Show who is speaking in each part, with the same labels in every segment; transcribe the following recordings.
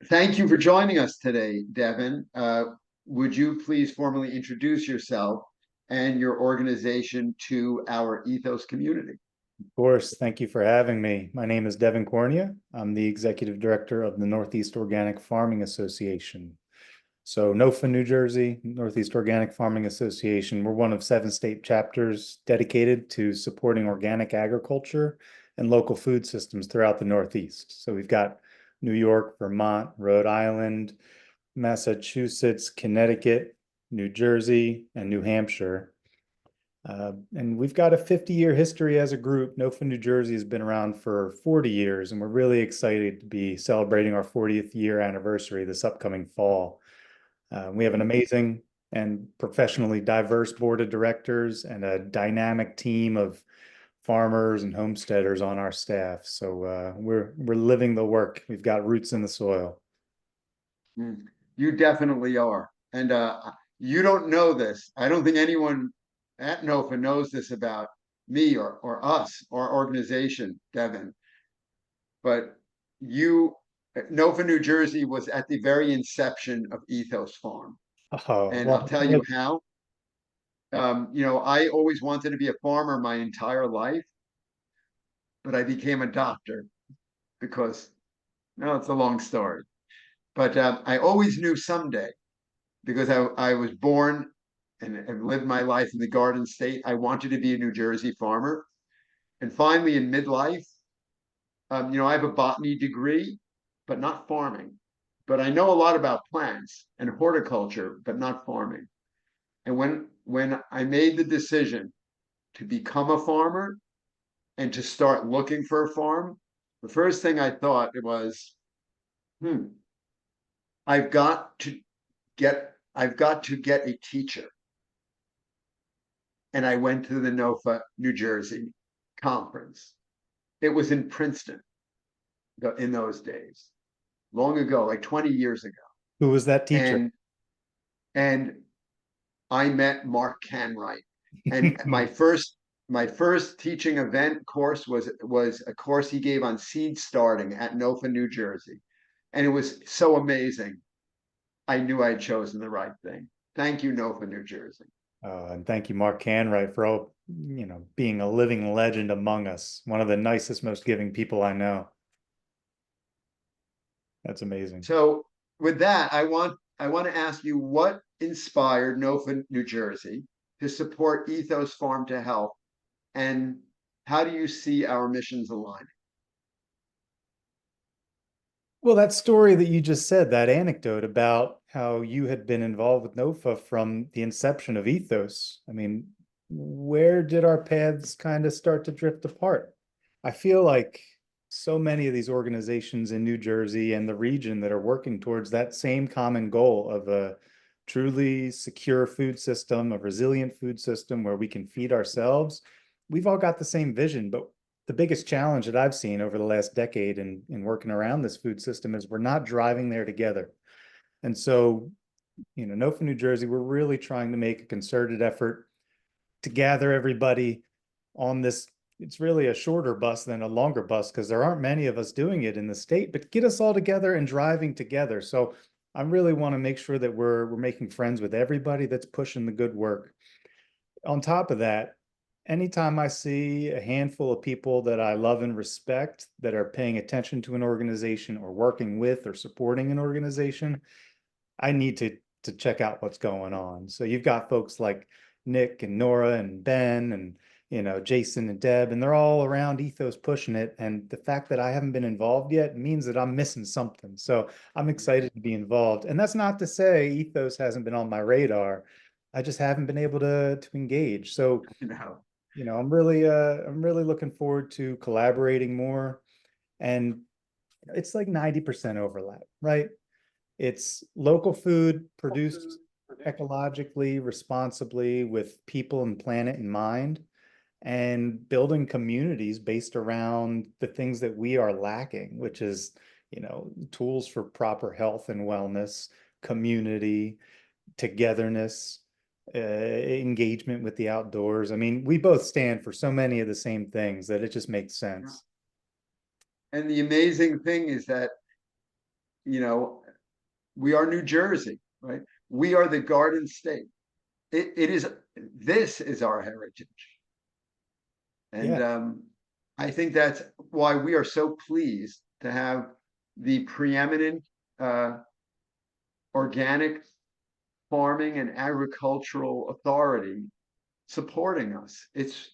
Speaker 1: Thank you for joining us today, Devon. Would you please formally introduce yourself and your organization to our ethos community?
Speaker 2: Of course, thank you for having me. My name is Devon Cornea. I'm the executive director of the Northeast Organic Farming Association. So NOFA, New Jersey, Northeast Organic Farming Association, we're one of 7 state chapters dedicated to supporting organic agriculture and local food systems throughout the Northeast. So we've got New York, Vermont, Rhode Island, Massachusetts, Connecticut, New Jersey, and New Hampshire. And we've got a 50-year history as a group. NOFA New Jersey has been around for 40 years, and we're really excited to be celebrating our 40th year anniversary this upcoming fall. We have an amazing and professionally diverse board of directors and a dynamic team of farmers and homesteaders on our staff. So we're living the work. We've got roots in the soil.
Speaker 1: You definitely are. And you don't know this. I don't think anyone at NOFA knows this about me or us, our organization, Devon. But you, NOFA New Jersey was at the very inception of Ethos Farm.
Speaker 2: Oh,
Speaker 1: And I'll
Speaker 2: well,
Speaker 1: tell you how. I always wanted to be a farmer my entire life, but I became a doctor because, no, it's a long story. But I always knew someday, because I was born and lived my life in the Garden State, I wanted to be a New Jersey farmer. And finally, in midlife, I have a botany degree, but not farming. But I know a lot about plants and horticulture, but not farming. And when I made the decision to become a farmer and to start looking for a farm, the first thing I thought it was, hmm, I've got to I've got to get a teacher. And I went to the NOFA New Jersey conference. It was in Princeton in those days, long ago, like 20 years ago.
Speaker 2: who was that teacher?
Speaker 1: And and I met Mark Canright. And my first teaching event course was a course he gave on seed starting at NOFA, New Jersey. And it was so amazing. I knew I'd chosen the right thing. Thank you, NOFA, New Jersey.
Speaker 2: And thank you, Mark Canright, for being a living legend among us. One of the nicest, most giving people I know. That's amazing.
Speaker 1: So with that, I want to ask you what inspired NOFA New Jersey to support Ethos Farm to Health, and how do you see our missions aligning?
Speaker 2: Well, that story that you just said, that anecdote about how you had been involved with NOFA from the inception of Ethos, I mean, where did our paths kind of start to drift apart? I feel like so many of these organizations in New Jersey and the region that are working towards that same common goal of a truly secure food system, a resilient food system where we can feed ourselves, we've all got the same vision, but the biggest challenge that I've seen over the last decade in working around this food system is we're not driving there together. And so, NOFA New Jersey, we're really trying to make a concerted effort to gather everybody on this. It's really a shorter bus than a longer bus because there aren't many of us doing it in the state, but get us all together and driving together. So I really want to make sure that we're making friends with everybody that's pushing the good work. On top of that, anytime I see a handful of people that I love and respect that are paying attention to an organization or working with or supporting an organization, I need to check out what's going on. So you've got folks like Nick and Nora and Ben and Jason and Deb, and they're all around Ethos pushing it. And the fact that I haven't been involved yet means that I'm missing something. So I'm excited to be involved. And that's not to say Ethos hasn't been on my radar. I just haven't been able to engage. So
Speaker 1: You know,
Speaker 2: I'm really looking forward to collaborating more. And it's like 90% overlap, right? It's local food produced ecologically, responsibly, with people and planet in mind, and building communities based around the things that we are lacking, which is, tools for proper health and wellness, community, togetherness, engagement with the outdoors. I mean, we both stand for so many of the same things that it just makes sense.
Speaker 1: and the amazing thing is that you know, we are New Jersey, right? We are the Garden State. It is, this is our heritage.
Speaker 2: Yeah.
Speaker 1: And I think that's why we are so pleased to have the preeminent uh, organic farming and agricultural authority supporting us. It's,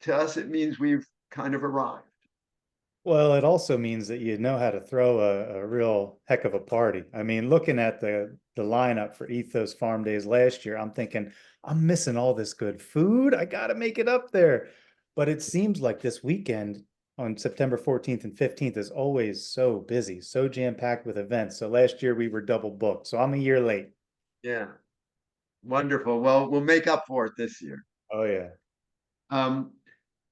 Speaker 1: to us, it means we've kind of arrived.
Speaker 2: Well, it also means that you know how to throw a real heck of a party. I mean, looking at the lineup for Ethos Farm Days last year, I'm thinking, I'm missing all this good food. I got to make it up there. But it seems like this weekend on September 14th and 15th is always so busy, so jam-packed with events. So last year we were double booked. So I'm a year late.
Speaker 1: Yeah, wonderful. Well, we'll make up for it this year.
Speaker 2: Oh yeah.
Speaker 1: Um,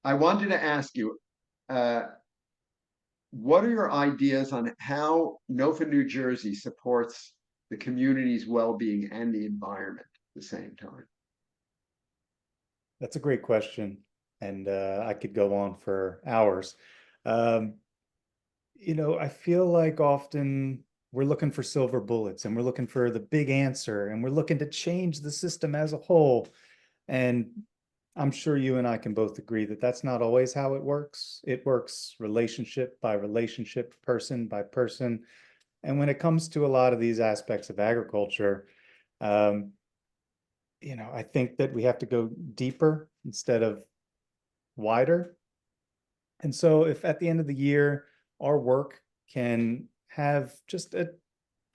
Speaker 1: I wanted to ask you, uh, what are your ideas on how NOFA New Jersey supports the community's well-being and the environment at the same time?
Speaker 2: That's a great question. And I could go on for hours. Um, I feel like often we're looking for silver bullets and we're looking for the big answer and we're looking to change the system as a whole. And I'm sure you and I can both agree that that's not always how it works. It works relationship by relationship, person by person. And when it comes to a lot of these aspects of agriculture, um, I think that we have to go deeper instead of wider. And so if at the end of the year, our work can have just a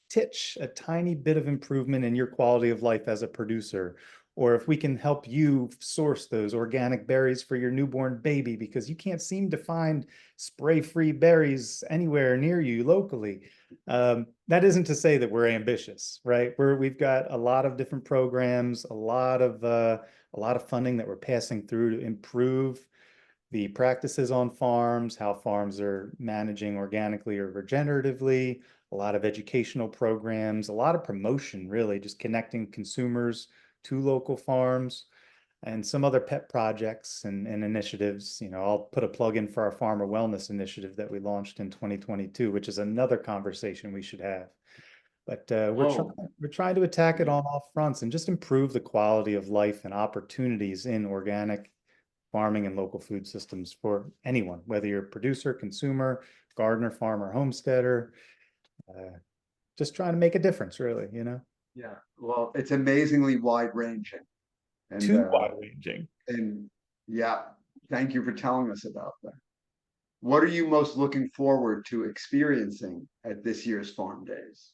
Speaker 2: titch, a tiny bit of improvement in your quality of life as a producer, or if we can help you source those organic berries for your newborn baby because you can't seem to find spray-free berries anywhere near you locally. That isn't to say that we're ambitious, right? We've got a lot of different programs, a lot of funding that we're passing through to improve the practices on farms, how farms are managing organically or regeneratively, a lot of educational programs, a lot of promotion, really, just connecting consumers to local farms, and some other pet projects and initiatives. I'll put a plug in for our farmer wellness initiative that we launched in 2022, which is another conversation we should have. But
Speaker 1: Oh,
Speaker 2: we're trying to attack it
Speaker 1: yeah.
Speaker 2: on all fronts and just improve the quality of life and opportunities in organic farming and local food systems for anyone, whether you're a producer, consumer, gardener, farmer, homesteader, uh, just trying to make a difference, really.
Speaker 1: Yeah. Well, it's amazingly wide ranging. And
Speaker 2: Too wide ranging.
Speaker 1: and yeah, thank you for telling us about that. What are you most looking forward to experiencing at this year's Farm Days?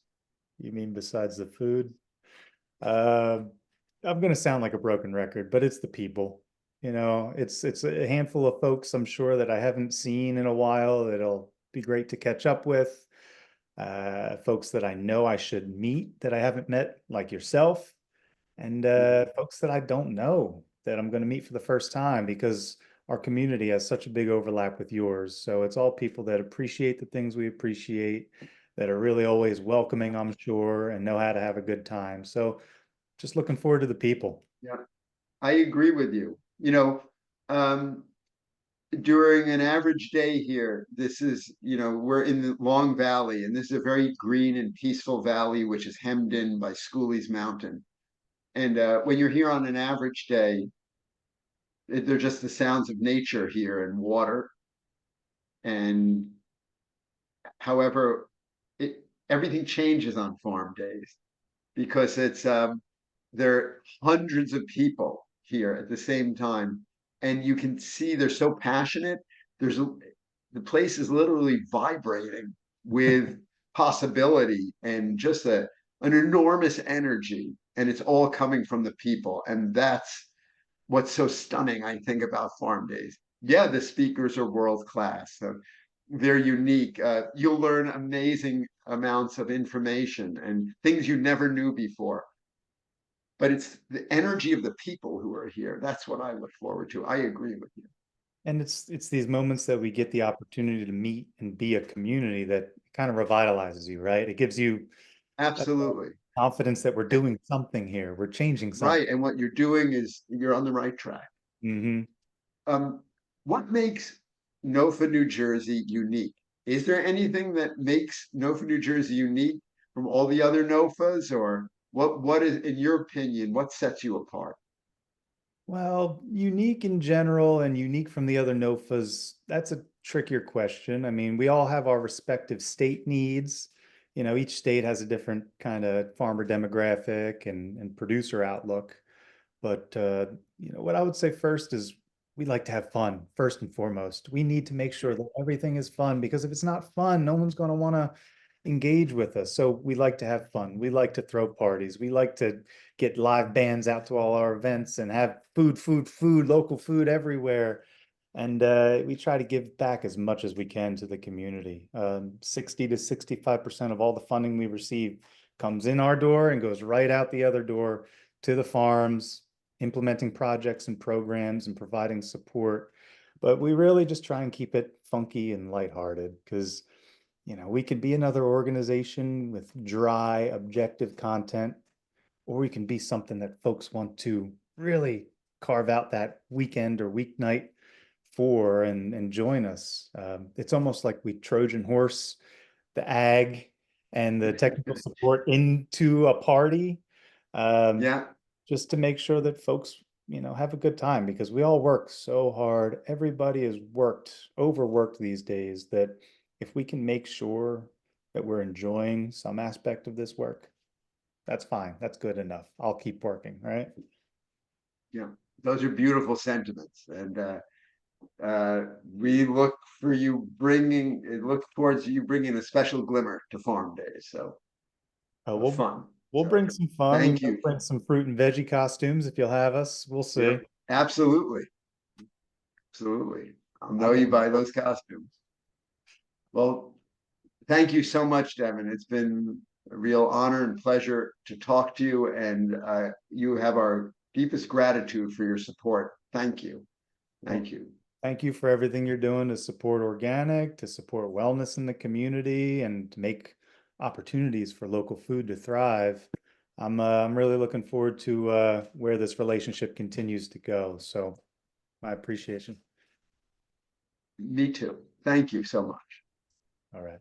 Speaker 2: You mean besides the food? Uh, I'm going to sound like a broken record, but it's the people. It's a handful of folks I'm sure that I haven't seen in a while that'll be great to catch up with. Folks that I know I should meet that I haven't met, like yourself, and
Speaker 1: Mhm.
Speaker 2: folks that I don't know that I'm going to meet for the first time because our community has such a big overlap with yours. So it's all people that appreciate the things we appreciate, that are really always welcoming, I'm sure, and know how to have a good time. So just looking forward to the people.
Speaker 1: Yeah, I agree with you. Um, during an average day here, this is, we're in the Long Valley, and this is a very green and peaceful valley, which is hemmed in by Schooley's Mountain. And when you're here on an average day, they're just the sounds of nature here and water. And however, everything changes on farm days because there are hundreds of people here at the same time, and you can see they're so passionate. The place is literally vibrating with possibility and just an enormous energy, and it's all coming from the people, and that's what's so stunning, I think, about farm days. Yeah, the speakers are world class. So they're unique. You'll learn amazing amounts of information and things you never knew before. But it's the energy of the people who are here. That's what I look forward to. I agree with you.
Speaker 2: And it's these moments that we get the opportunity to meet and be a community that kind of revitalizes you, right? It gives you that
Speaker 1: Absolutely.
Speaker 2: confidence that we're doing something here. We're changing something.
Speaker 1: Right. And what you're doing is you're on the right track.
Speaker 2: Hmm.
Speaker 1: Um, what makes NOFA New Jersey unique is there anything that makes NOFA New Jersey unique from all the other NOFAs, or what is, in your opinion, what sets you apart?
Speaker 2: Well, unique in general and unique from the other NOFAs, that's a trickier question. I mean, we all have our respective state needs. You know, each state has a different kind of farmer demographic and producer outlook. But you know, what I would say first is we like to have fun, first and foremost. We need to make sure that everything is fun because if it's not fun, no one's going to want to engage with us. So we like to have fun. We like to throw parties. We like to get live bands out to all our events and have food, local food everywhere. And we try to give back as much as we can to the community. 60 to 65% of all the funding we receive comes in our door and goes right out the other door to the farms, implementing projects and programs and providing support. But we really just try and keep it funky and lighthearted because, you know, we could be another organization with dry, objective content, or we can be something that folks want to really carve out that weekend or weeknight for and join us. It's almost like we Trojan horse the ag and the technical support into a party, um,
Speaker 1: Yeah,
Speaker 2: just to make sure that folks, you know, have a good time because we all work so hard. Everybody is overworked these days that if we can make sure that we're enjoying some aspect of this work, that's fine. That's good enough. I'll keep working, right?
Speaker 1: yeah, those are beautiful sentiments, and we look for you bringing, look towards you bringing a special glimmer to farm days. So
Speaker 2: Uh, we'll
Speaker 1: fun.
Speaker 2: we'll
Speaker 1: So
Speaker 2: bring some fun. We
Speaker 1: thank
Speaker 2: might
Speaker 1: you.
Speaker 2: bring some fruit and veggie costumes if you'll have us. We'll see.
Speaker 1: Yep, absolutely, absolutely. I'll know
Speaker 2: I'm
Speaker 1: you
Speaker 2: in.
Speaker 1: by those costumes. Well, thank you so much, Devon. It's been a real honor and pleasure to talk to you, and you have our deepest gratitude for your support. Thank you.
Speaker 2: Well,
Speaker 1: Thank you.
Speaker 2: thank you for everything you're doing to support organic, to support wellness in the community, and to make opportunities for local food to thrive. I'm really looking forward to where this relationship continues to go. So my appreciation.
Speaker 1: Me too. Thank you so much.
Speaker 2: All right.